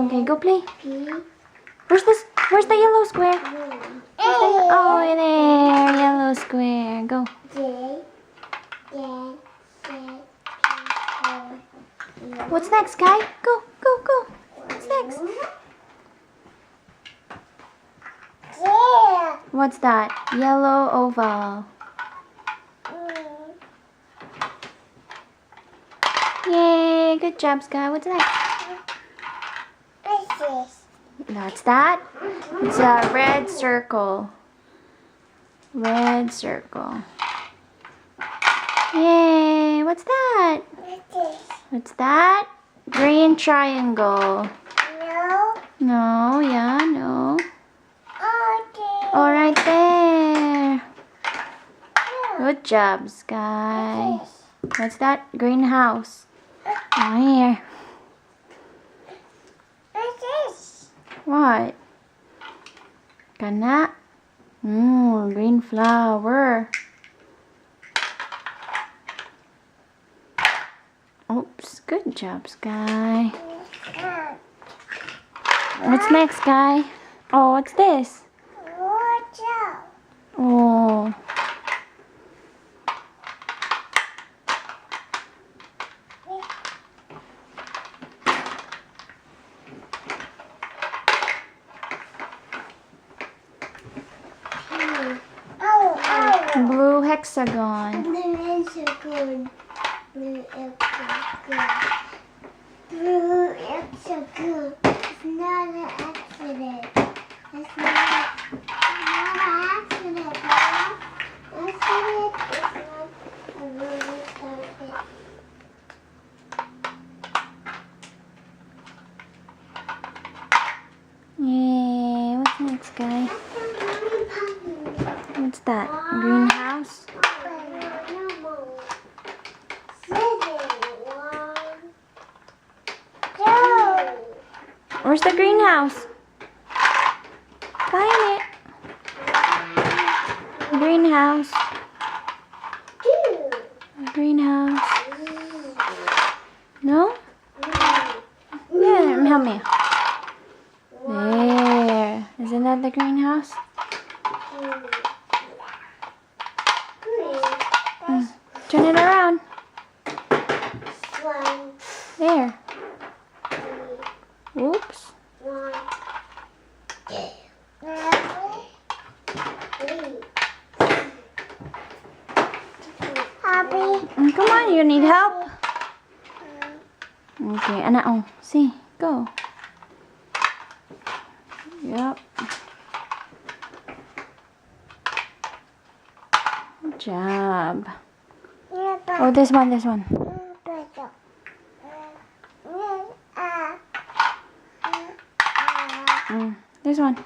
Okay, go play. Where's this? Where's the yellow square? Oh, there, yellow square. Go. What's next, Kai? Go, go, go. What's next? What's that? Yellow oval. Yay, good job, Sky. What's next? That's that. It's a red circle. Red circle. Yay, what's that? What's that? Green triangle. No, yeah, no. Oh, right there. Good job, Sky. What's that? Greenhouse. Oh, here. What? Kana? Green flower. Oops, good job, Sky. What's next, Sky? Oh, what's this? Oh. Blue hexagon. Blue hexagon. Blue hexagon. Blue hexagon. It's not an accident. It's not an accident, Mom. Accident is not a really something. Yay, what's next, Sky? What's that? Greenhouse? Where's the greenhouse? Find it. Greenhouse. Greenhouse. No? Yeah, help me. There. Isn't that the greenhouse? Turn it around. There. Oops. Come on, you need help? Okay, anak, oh, see, go. Yep. Good job. Oh, this one, this one. This one.